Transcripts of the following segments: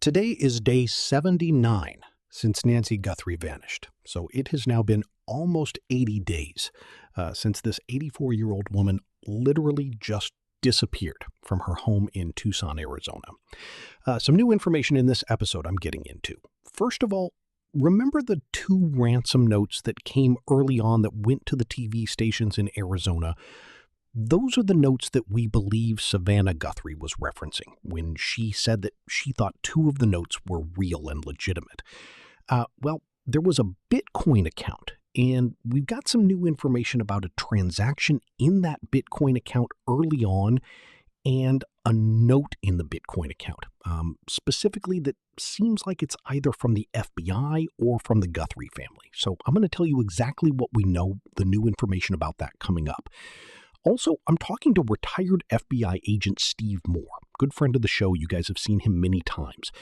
Today is day 79 since Nancy Guthrie vanished. So it has now been almost 80 days since this 84-year-old woman literally just disappeared from her home in Tucson, Arizona. Some new information in this episode I'm getting into. First of all, remember the two ransom notes that came early on that went to the TV stations in Arizona? Those are the notes that we believe Savannah Guthrie was referencing when she said that she thought two of the notes were real and legitimate. Well, there was a Bitcoin account, and we've got some new information about a transaction in that Bitcoin account early on and a note in the Bitcoin account, specifically that seems like it's either from the FBI or from the Guthrie family. So I'm going to tell you exactly what we know, the new information about that coming up. Also, I'm talking to retired FBI agent Steve Moore, good friend of the show. You guys have seen him many times.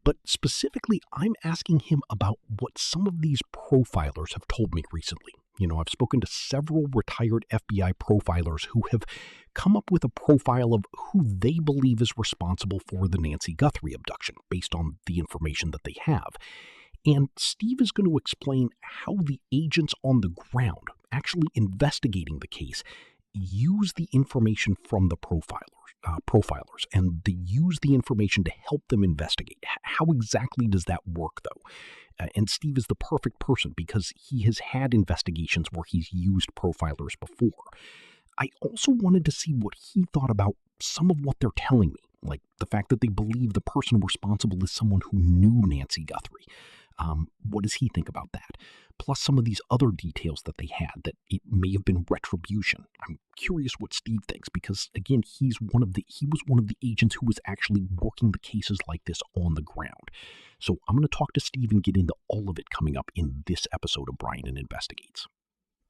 But specifically, I'm asking him about what some of these profilers have told me recently. You know, I've spoken to several retired FBI profilers who have come up with a profile of who they believe is responsible for the Nancy Guthrie abduction based on the information that they have. And Steve is going to explain how the agents on the ground actually investigating the case use the information from the profilers and they use the information to help them investigate. How exactly does that work, though? And Steve is the perfect person because he has had investigations where he's used profilers before. I also wanted to see what he thought about some of what they're telling me, like the fact that they believe the person responsible is someone who knew Nancy Guthrie. What does he think about that? Plus some of these other details that they had, that it may have been retribution. I'm curious what Steve thinks because, again, he was one of the agents who was actually working the cases like this on the ground. So I'm going to talk to Steve and get into all of it coming up in this episode of Brian Entin Investigates.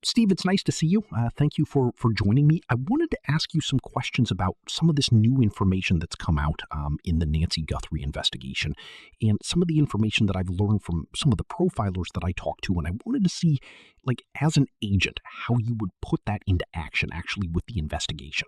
Steve, it's nice to see you. Thank you for joining me. I wanted to ask you some questions about some of this new information that's come out in the Nancy Guthrie investigation and some of the information that I've learned from some of the profilers that I talked to. And I wanted to see, like, as an agent, how you would put that into action actually with the investigation.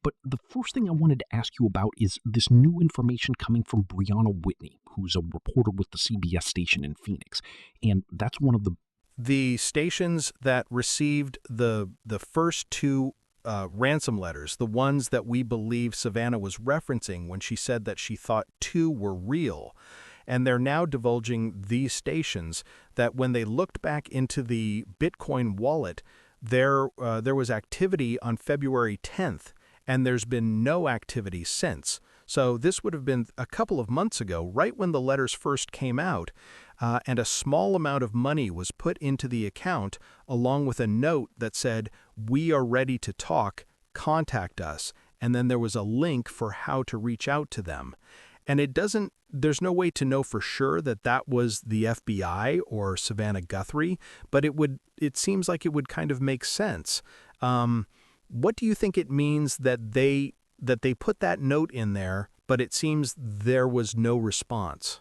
But the first thing I wanted to ask you about is this new information coming from Brianna Whitney, who's a reporter with the CBS station in Phoenix. And that's one of the stations that received the first two ransom letters, the ones that we believe Savannah was referencing when she said that she thought two were real. And they're now divulging these stations that when they looked back into the Bitcoin wallet, there was activity on February 10th, and there's been no activity since. So this would have been a couple of months ago, right when the letters first came out, and a small amount of money was put into the account along with a note that said, "We are ready to talk, contact us." And then there was a link for how to reach out to them. And there's no way to know for sure that that was the FBI or Savannah Guthrie, but it seems like it would kind of make sense. What do you think it means that they put that note in there, but it seems there was no response?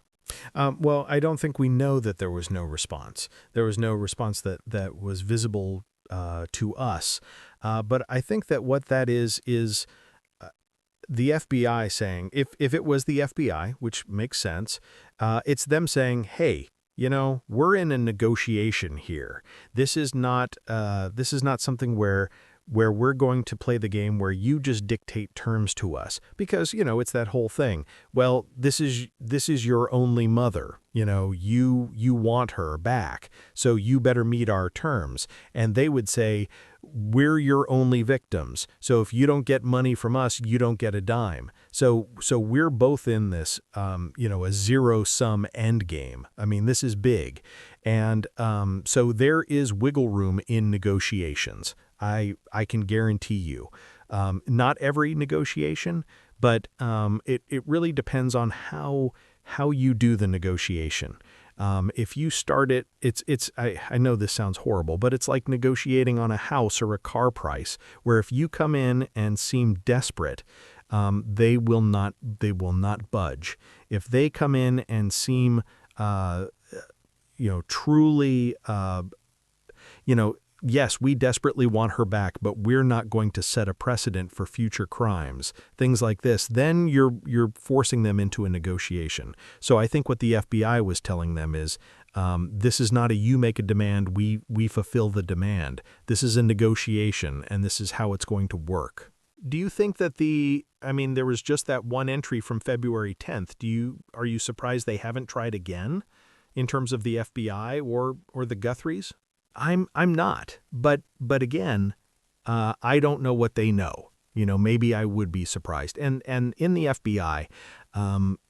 Well, I don't think we know that there was no response. There was no response that was visible to us. But I think that what that is the FBI saying, if it was the FBI, which makes sense, it's them saying, hey, you know, we're in a negotiation here. This is not something where we're going to play the game where you just dictate terms to us, because, you know, it's that whole thing. Well, this is your only mother. You know, you want her back, so you better meet our terms. And they would say, we're your only victims. So if you don't get money from us, you don't get a dime. So we're both in this, a zero-sum end game. I mean, this is big. And so there is wiggle room in negotiations. I can guarantee you. Not every negotiation, but it really depends on how you do the negotiation. If you start it, I know this sounds horrible, but it's like negotiating on a house or a car price, where if you come in and seem desperate, they will not budge. If they come in and seem, truly, yes, we desperately want her back, but we're not going to set a precedent for future crimes, things like this, then you're forcing them into a negotiation. So I think what the FBI was telling them is, this is not a you make a demand, we fulfill the demand. This is a negotiation, and this is how it's going to work. Do you think that there was just that one entry from February 10th. Are you surprised they haven't tried again in terms of the FBI or the Guthries? I'm not. But again, I don't know what they know. Maybe I would be surprised. And in the FBI,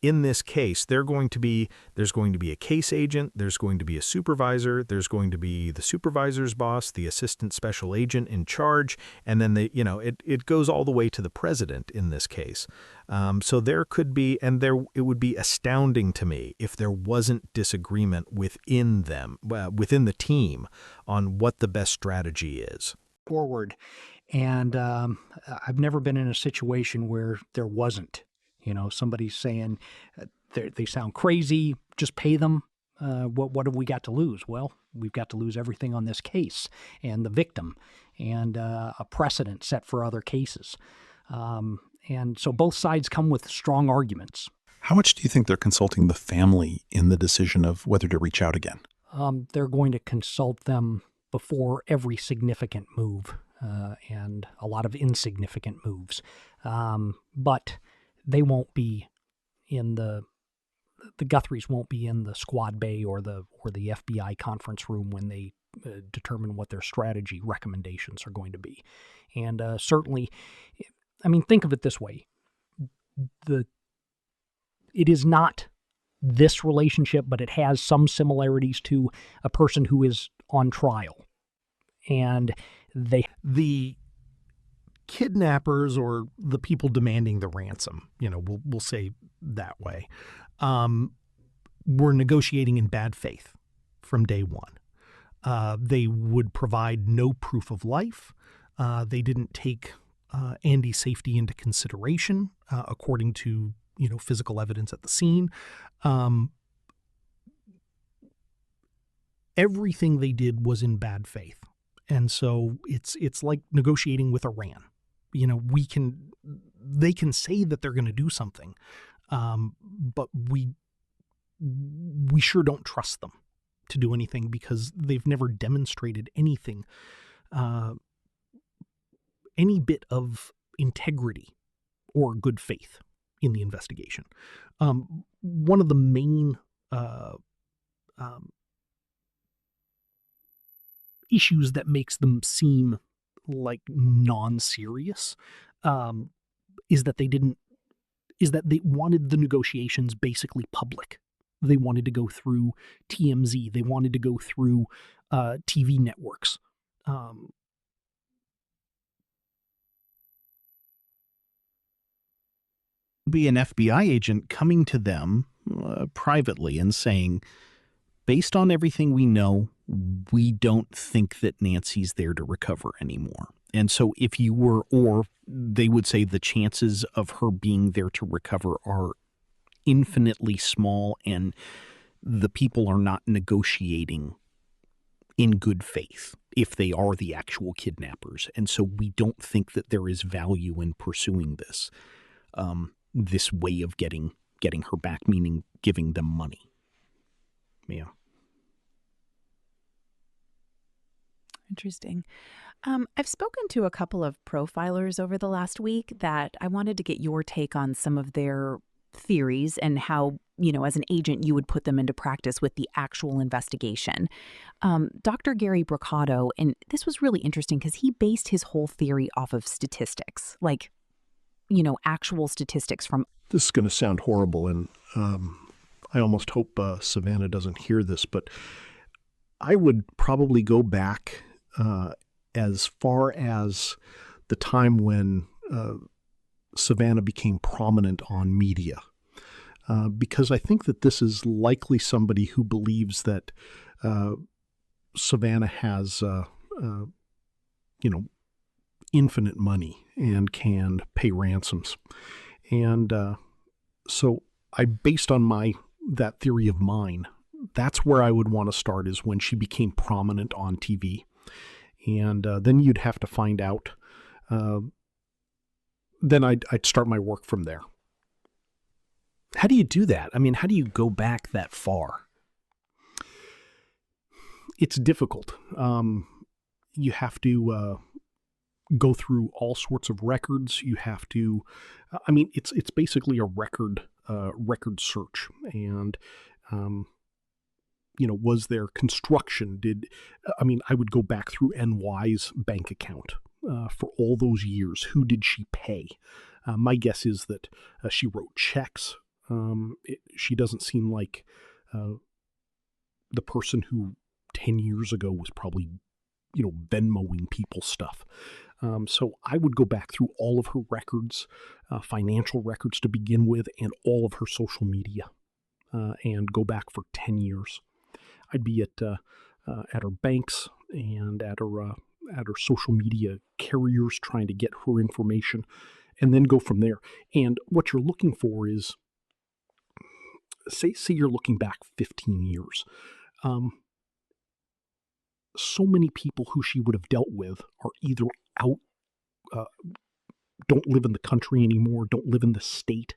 in this case, there's going to be a case agent, there's going to be a supervisor, there's going to be the supervisor's boss, the assistant special agent in charge, and then it goes all the way to the president in this case. So there could be, it would be astounding to me if there wasn't disagreement within the team on what the best strategy is. Forward. And I've never been in a situation where there wasn't. Somebody's saying they sound crazy, just pay them. What have we got to lose? Well, we've got to lose everything on this case and the victim and a precedent set for other cases. And so both sides come with strong arguments. How much do you think they're consulting the family in the decision of whether to reach out again? They're going to consult them before every significant move. And a lot of insignificant moves. But they won't be in the Guthries won't be in the squad bay or the FBI conference room when they determine what their strategy recommendations are going to be. And certainly, think of it this way. It is not this relationship, but it has some similarities to a person who is on trial. And the kidnappers or the people demanding the ransom, we'll say that way, were negotiating in bad faith from day one. They would provide no proof of life. They didn't take Andy's safety into consideration, according to physical evidence at the scene. Everything they did was in bad faith. And so it's like negotiating with Iran. They can say that they're going to do something, but we sure don't trust them to do anything because they've never demonstrated anything, any bit of integrity or good faith in the investigation. One of the main issues that makes them seem like non-serious is that they wanted the negotiations basically public. They wanted to go through TMZ. They wanted to go through TV networks. Be an FBI agent coming to them privately and saying, based on everything we know, we don't think that Nancy's there to recover anymore. And so if you were, or they would say the chances of her being there to recover are infinitely small, and the people are not negotiating in good faith if they are the actual kidnappers. And so we don't think that there is value in pursuing this, this way of getting her back, meaning giving them money. Yeah. Interesting. I've spoken to a couple of profilers over the last week that I wanted to get your take on some of their theories and how, as an agent, you would put them into practice with the actual investigation. Dr. Gary Brocado, and this was really interesting because he based his whole theory off of statistics, like, actual statistics from. This is going to sound horrible, and I almost hope Savannah doesn't hear this, but I would probably go back as far as the time when Savannah became prominent on media, because I think that this is likely somebody who believes that Savannah has, infinite money and can pay ransoms. And so based on that theory of mine, that's where I would want to start, is when she became prominent on TV. and then you'd have to find out. Then I'd start my work from there. How do you do that? I mean, how do you go back that far? It's difficult. You have to go through all sorts of records. You have to, it's basically a record search. And, was there construction? I would go back through NY's bank account for all those years. Who did she pay? My guess is that she wrote checks. She doesn't seem like the person who 10 years ago was probably, Venmoing people stuff. So I would go back through all of her records, financial records to begin with, and all of her social media, and go back for 10 years. I'd be at her banks and at her social media carriers trying to get her information, and then go from there. And what you're looking for is, say you're looking back 15 years. So many people who she would have dealt with are either out, don't live in the country anymore, don't live in the state,